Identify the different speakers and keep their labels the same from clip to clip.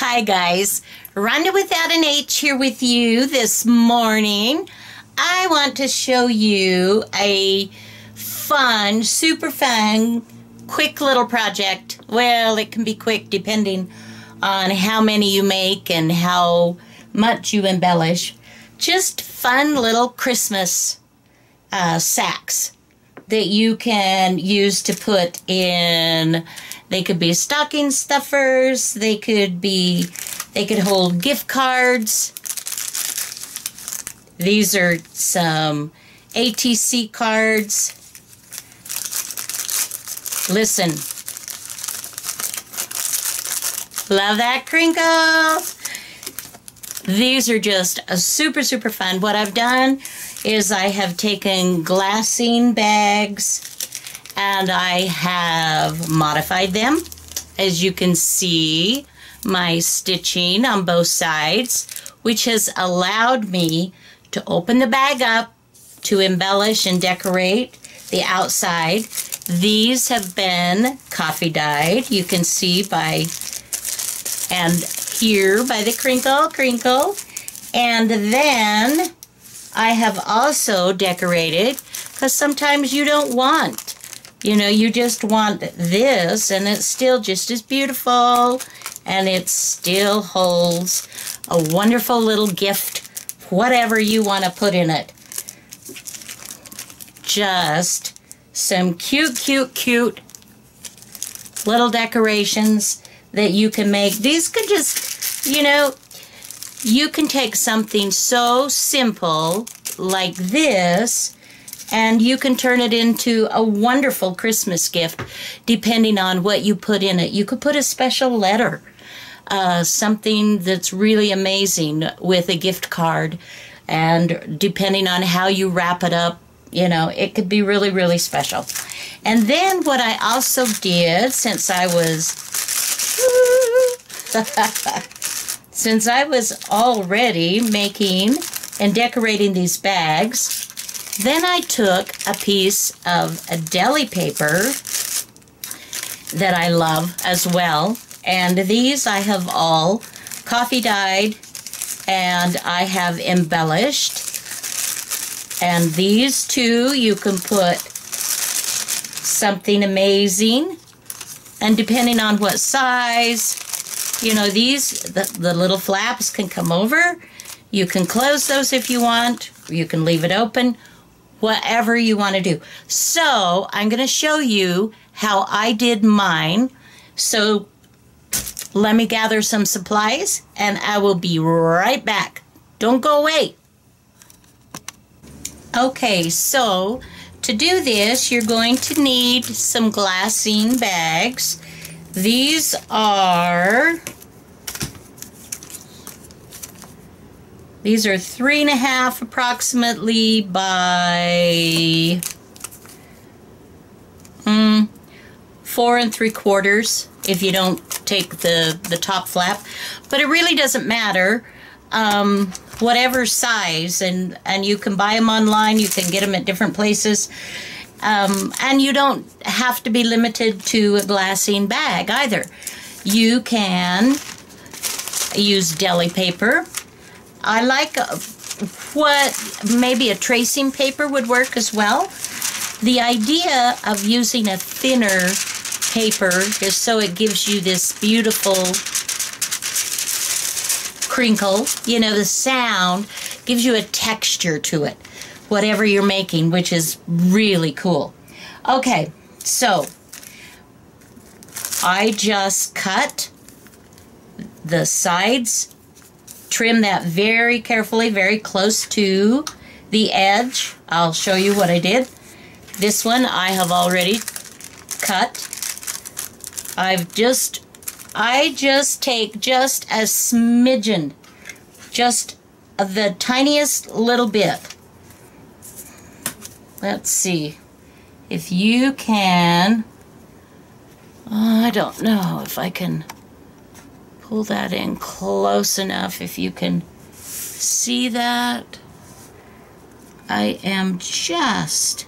Speaker 1: Hi guys, Rhonda without an H here with you this morning. I want to show you a fun, super fun, quick little project. Well, it can be quick depending on how many you make and how much you embellish. Just fun little Christmas sacks that you can use to put in. They could be stocking stuffers, they could hold gift cards. These are some ATC cards. Listen. Love that crinkle. These are just super fun. What I've done is I have taken Glassine bags and I have modified them. As you can see, my stitching on both sides, which has allowed me to open the bag up to embellish and decorate the outside. These have been coffee dyed. You can see by, and here by the crinkle. And then I have also decorated, because sometimes you don't want, you just want this, and it's still just as beautiful, and it still holds a wonderful little gift, whatever you want to put in it. Just some cute little decorations that you can make. These could just, you can take something so simple like this and you can turn it into a wonderful Christmas gift depending on what you put in it. You could put a special letter, something that's really amazing with a gift card, and depending on how you wrap it up, it could be really special. And then what I also did, since I was already making and decorating these bags, then I took a piece of a deli paper that I love as well, and these I have all coffee dyed and I have embellished. And these two, you can put something amazing, and depending on what size, these, the little flaps can come over. You can close those if you want, or you can leave it open, whatever you want to do. So I'm going to show you how I did mine. So let me gather some supplies and I will be right back. Don't go away. Okay, so to do this, you're going to need some Glassine bags. These are 3.5 approximately by 4 3/4 if you don't take the top flap, but it really doesn't matter. Whatever size, and you can buy them online, you can get them at different places, and you don't have to be limited to a Glassine bag either. You can use deli paper. I like maybe a tracing paper would work as well. The idea of using a thinner paper is so it gives you this beautiful crinkle, the sound gives you a texture to it, whatever you're making, which is really cool. Okay, so I just cut the sides, trim that very carefully, very close to the edge. I'll show you what I did. This one I have already cut. I just take just a smidgen, just the tiniest little bit. Let's see if you can, I don't know if I can pull that in close enough, if you can see that. I am just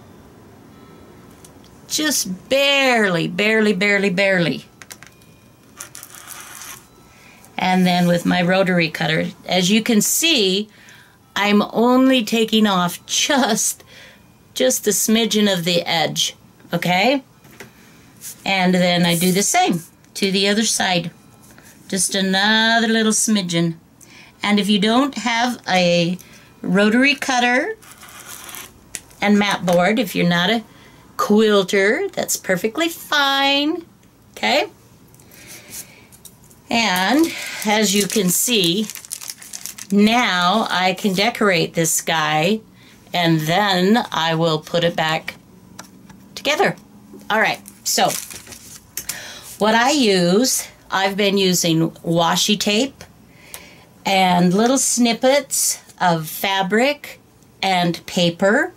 Speaker 1: barely And then with my rotary cutter, as you can see, I'm only taking off just a smidgen of the edge, okay? And then I do the same to the other side. Just another little smidgen. And if you don't have a rotary cutter and mat board, if you're not a quilter, that's perfectly fine, okay? And as you can see, now I can decorate this guy, and then I will put it back together. All right, so what I use, I've been using washi tape and little snippets of fabric and paper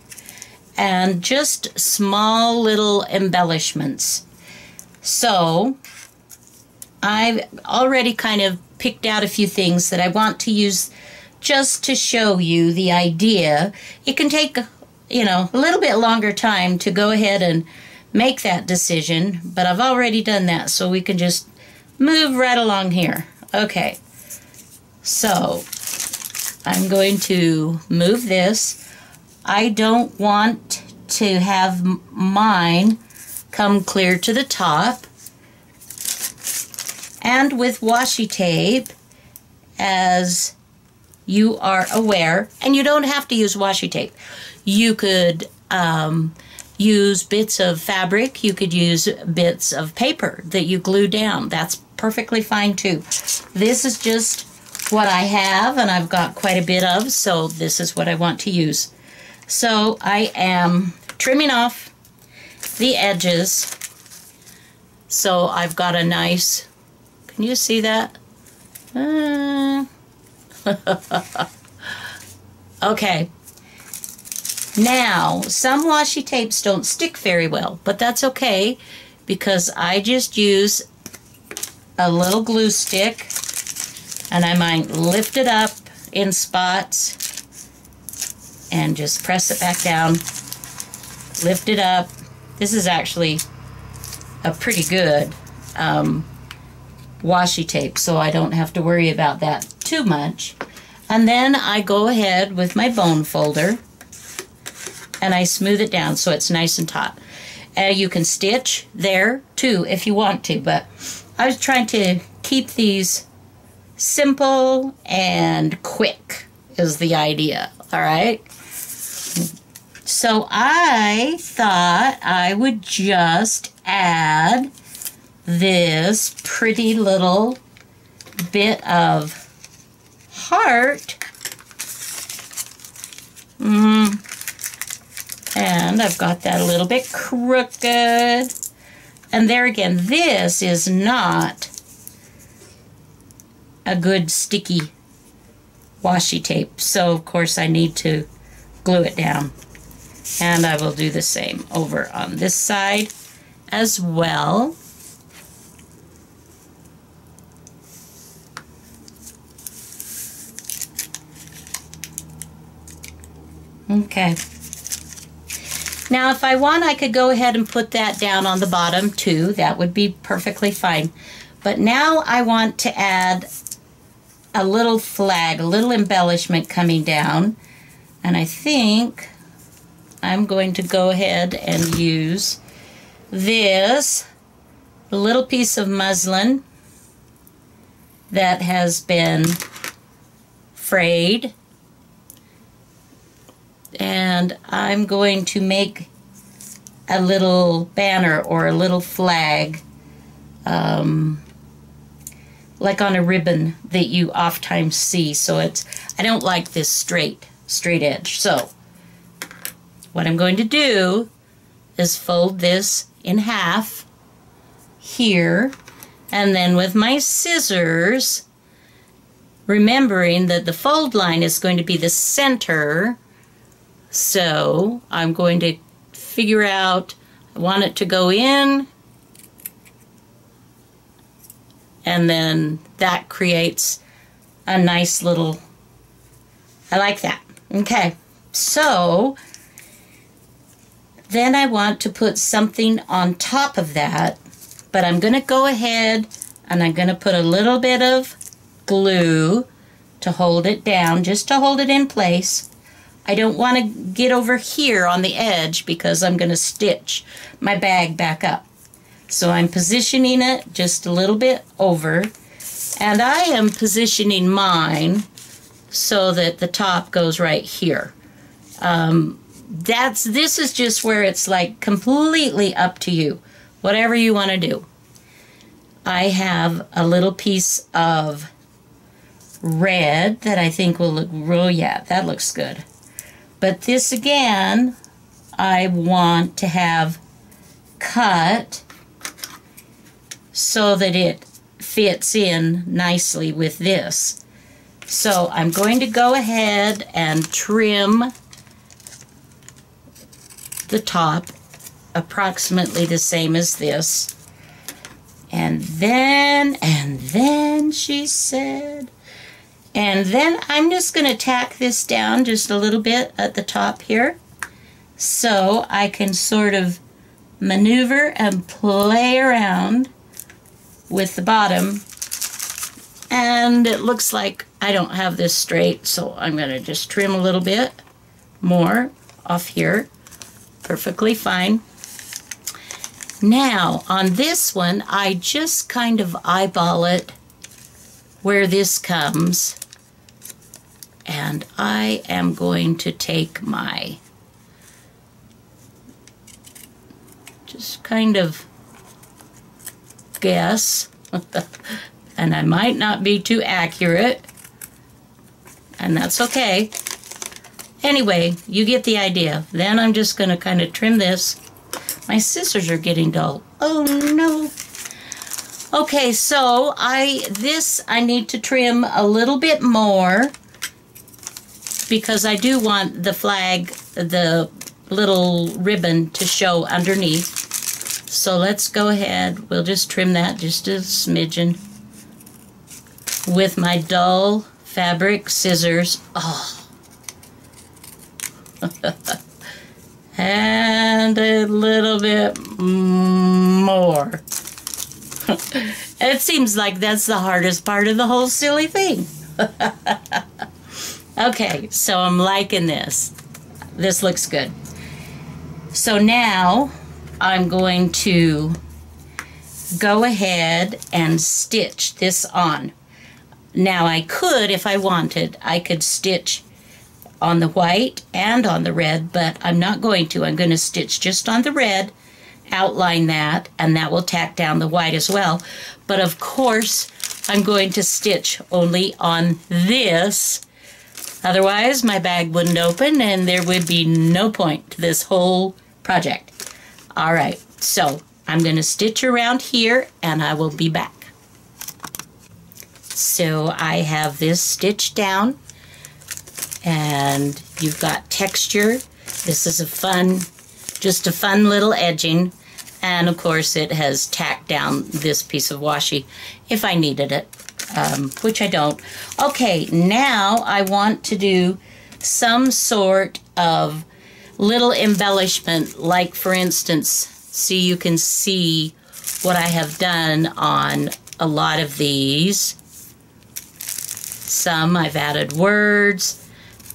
Speaker 1: and just small little embellishments. So I've already kind of picked out a few things that I want to use just to show you the idea. It can take, you know, a little bit longer time to go ahead and make that decision, but I've already done that, so we can just move right along here. Okay, so I'm going to move this. I don't want to have mine come clear to the top. And with washi tape, as you are aware, and you don't have to use washi tape. You could use bits of fabric, you could use bits of paper that you glue down. That's perfectly fine too. This is just what I have, and I've got quite a bit of, so this is what I want to use. So I am trimming off the edges, so I've got a nice, can you see that? Okay. Now, some washi tapes don't stick very well, but that's okay because I just use a little glue stick and I might lift it up in spots and just press it back down, lift it up. This is actually a pretty good washi tape, so I don't have to worry about that too much. And then I go ahead with my bone folder and I smooth it down so it's nice and taut. You can stitch there too if you want to, but I was trying to keep these simple and quick is the idea, all right? So I thought I would just add this pretty little bit of heart. And I've got that a little bit crooked. And there again, this is not a good sticky washi tape. So of course I need to glue it down. And I will do the same over on this side as well. Okay. Now if I want, I could go ahead and put that down on the bottom too. That would be perfectly fine. But now I want to add a little flag, a little embellishment coming down. And I think I'm going to go ahead and use this little piece of muslin that has been frayed. And I'm going to make a little banner or a little flag like on a ribbon that you oftentimes see. So it's, I don't like this straight edge. So what I'm going to do is fold this in half here, and then with my scissors, remembering that the fold line is going to be the center, so I'm going to figure out, I want it to go in, and then that creates a nice little, I like that. Okay, so then I want to put something on top of that, but I'm going to go ahead and I'm going to put a little bit of glue to hold it down, just to hold it in place. I don't want to get over here on the edge because I'm going to stitch my bag back up. So I'm positioning it just a little bit over, and I am positioning mine so that the top goes right here. This is just where it's like completely up to you, whatever you want to do. I have a little piece of red that I think will look real, yeah, that looks good. But this again, I want to have cut so that it fits in nicely with this. So I'm going to go ahead and trim the top approximately the same as this. And then she said, and then I'm just going to tack this down just a little bit at the top here so I can sort of maneuver and play around with the bottom. And it looks like I don't have this straight, so I'm going to just trim a little bit more off here. Perfectly fine. Now, on this one, I just kind of eyeball it where this comes. And I am going to take my, just kind of guess, and I might not be too accurate, and that's okay. Anyway, you get the idea. Then I'm just going to kind of trim this. My scissors are getting dull. Oh no. Okay, so I need to trim a little bit more because I do want the flag, the little ribbon to show underneath. So let's go ahead. We'll just trim that just a smidgen with my dull fabric scissors. Oh. And a little bit more. It seems like that's the hardest part of the whole silly thing. Okay, so I'm liking this. This looks good. So now I'm going to go ahead and stitch this on. Now I could, if I wanted, I could stitch on the white and on the red, but I'm not going to. I'm going to stitch just on the red, outline that, and that will tack down the white as well. But of course, I'm going to stitch only on this. Otherwise, my bag wouldn't open and there would be no point to this whole project. All right, so I'm going to stitch around here and I will be back. So I have this stitched down and you've got texture. This is a fun, just a fun little edging. And of course it has tacked down this piece of washi if I needed it, which I don't. Okay, now I want to do some sort of little embellishment, like for instance, see, you can see what I have done on a lot of these. Some I've added words,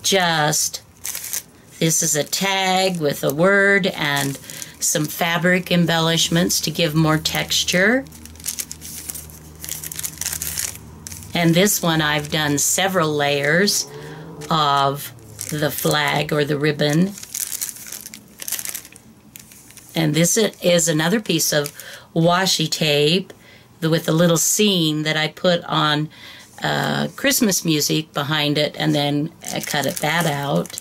Speaker 1: just this is a tag with a word and some fabric embellishments to give more texture. And this one I've done several layers of the flag or the ribbon. And this is another piece of washi tape with a little scene that I put on Christmas music behind it, and then I cut that out.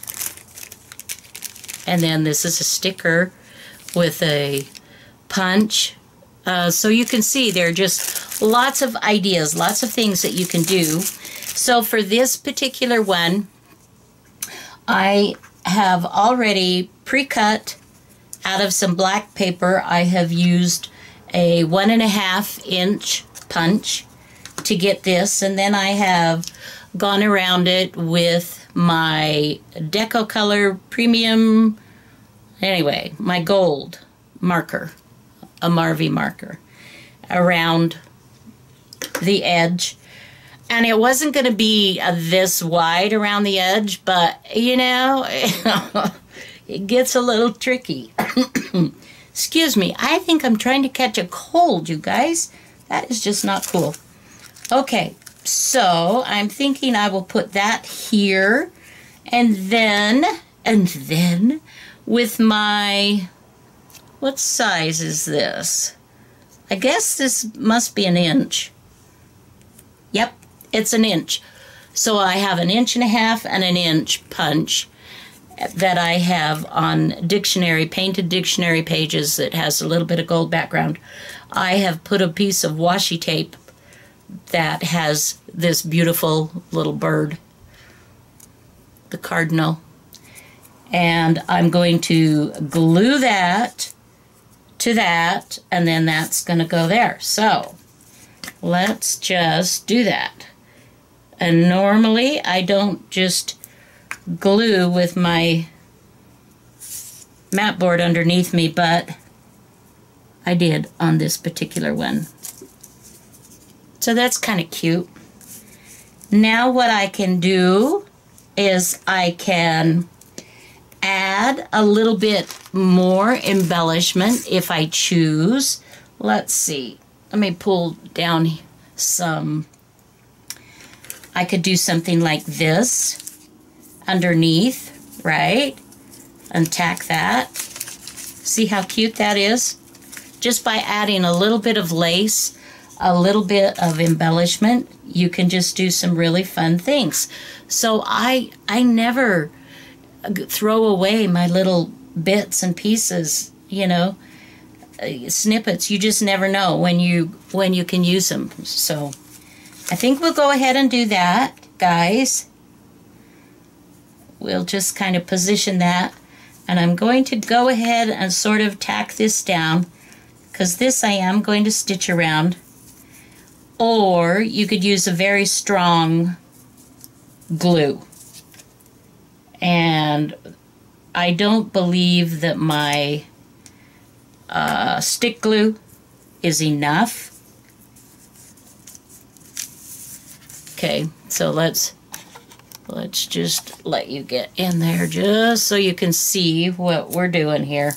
Speaker 1: And then this is a sticker with a punch. So you can see there are just lots of ideas, lots of things that you can do. So for this particular one, I have already pre-cut out of some black paper. I have used a 1.5 inch punch to get this, and then I have gone around it with my Deco Color Premium, anyway, my gold marker, a Marvy marker, around the edge. And it wasn't going to be this wide around the edge, but, you know, it gets a little tricky. Excuse me, I think I'm trying to catch a cold, you guys. That is just not cool. Okay, so I'm thinking I will put that here, and then with my, what size is this? I guess this must be 1 inch. Yep, it's 1 inch. So I have 1.5 inches and 1 inch punch that I have on dictionary, painted dictionary pages that has a little bit of gold background. I have put a piece of washi tape that has this beautiful little bird, the cardinal, and I'm going to glue that to that, and then that's going to go there. So let's just do that. And normally I don't just glue with my mat board underneath me, but I did on this particular one. So that's kind of cute. Now what I can do is I can add a little bit more embellishment if I choose. Let's see. Let me pull down some. I could do something like this underneath, right? And tack that. See how cute that is? Just by adding a little bit of lace, a little bit of embellishment, you can just do some really fun things. So I never throw away my little bits and pieces, you know, snippets. You just never know when you can use them. So I think we'll go ahead and do that, guys. We'll just kind of position that, and I'm going to go ahead and sort of tack this down, because this I am going to stitch around. Or you could use a very strong glue. And I don't believe that my stick glue is enough. Okay, so let's just let you get in there just so you can see what we're doing here.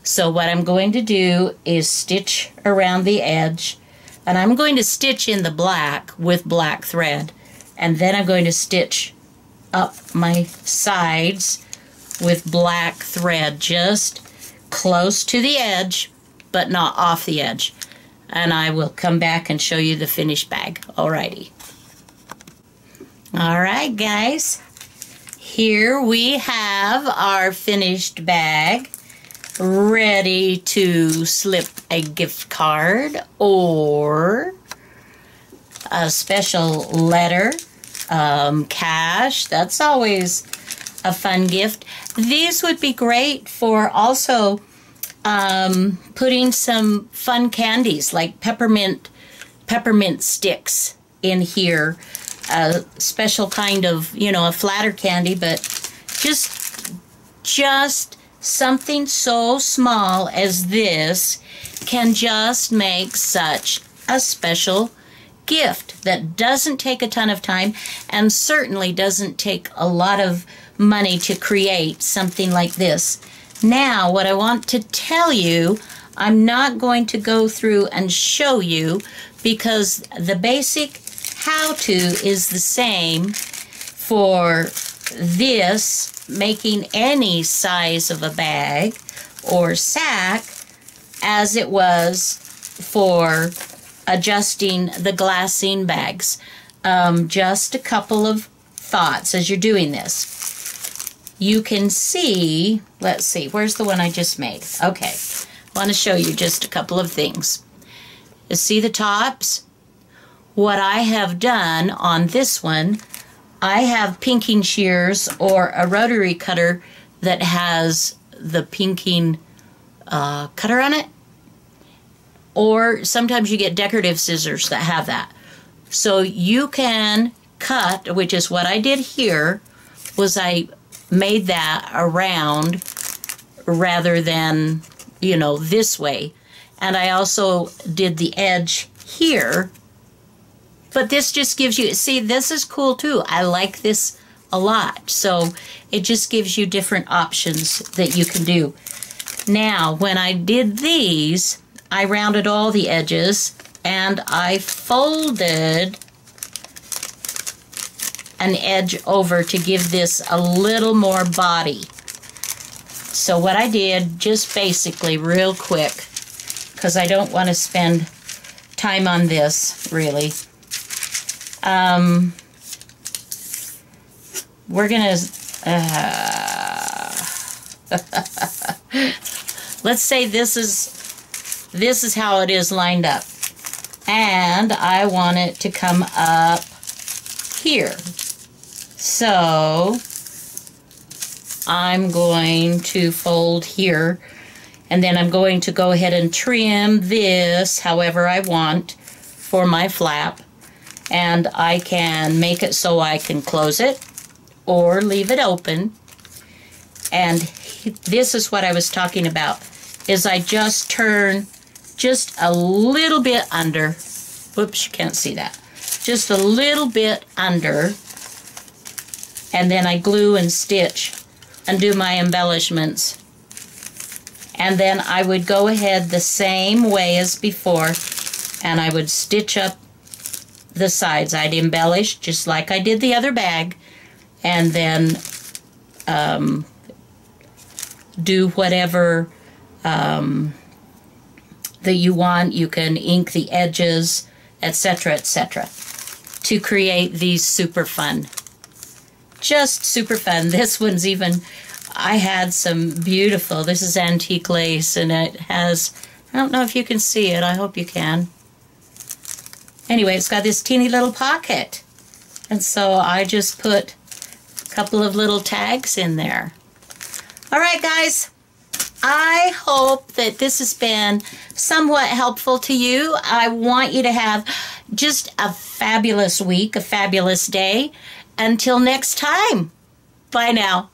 Speaker 1: So what I'm going to do is stitch around the edge, and I'm going to stitch in the black with black thread, and then I'm going to stitch up my sides with black thread, just close to the edge but not off the edge. And I will come back and show you the finished bag. Alrighty. Alright guys, here we have our finished bag, ready to slip a gift card or a special letter, cash. That's always a fun gift. These would be great for also putting some fun candies like peppermint sticks in here. A special kind of, you know, a flatter candy, but just something so small as this can just make such a special gift that doesn't take a ton of time and certainly doesn't take a lot of money to create something like this. Now, what I want to tell you, I'm not going to go through and show you because the basic how-to is the same for this, making any size of a bag or sack, as it was for adjusting the glassine bags. Just a couple of thoughts as you're doing this. You can see, let's see, where's the one I just made? Okay, I want to show you just a couple of things. You see the tops? What I have done on this one, I have pinking shears or a rotary cutter that has the pinking cutter on it. Or sometimes you get decorative scissors that have that. So you can cut, which is what I did here, was I made that around rather than, you know, this way. And I also did the edge here But this just gives you, see, this is cool too. I like this a lot. So it just gives you different options that you can do. Now, when I did these, I rounded all the edges and I folded an edge over to give this a little more body. So what I did, just basically real quick, because I don't want to spend time on this really. We're gonna let's say this is how it is lined up, and I want it to come up here. So I'm going to fold here, and then I'm going to go ahead and trim this however I want for my flap, and I can make it so I can close it or leave it open. And this is what I was talking about, is I just turn just a little bit under. Whoops, you can't see that. Just a little bit under, and then I glue and stitch and do my embellishments. And then I would go ahead the same way as before, and I would stitch up the sides. I'd embellish just like I did the other bag, and then do whatever that you want. You can ink the edges, etc., etc., to create these super fun. Just super fun. This one's even, I had some beautiful, this is antique lace, and it has, I don't know if you can see it, I hope you can. Anyway, it's got this teeny little pocket, and so I just put a couple of little tags in there. All right, guys, I hope that this has been somewhat helpful to you. I want you to have just a fabulous week, a fabulous day. Until next time, bye now.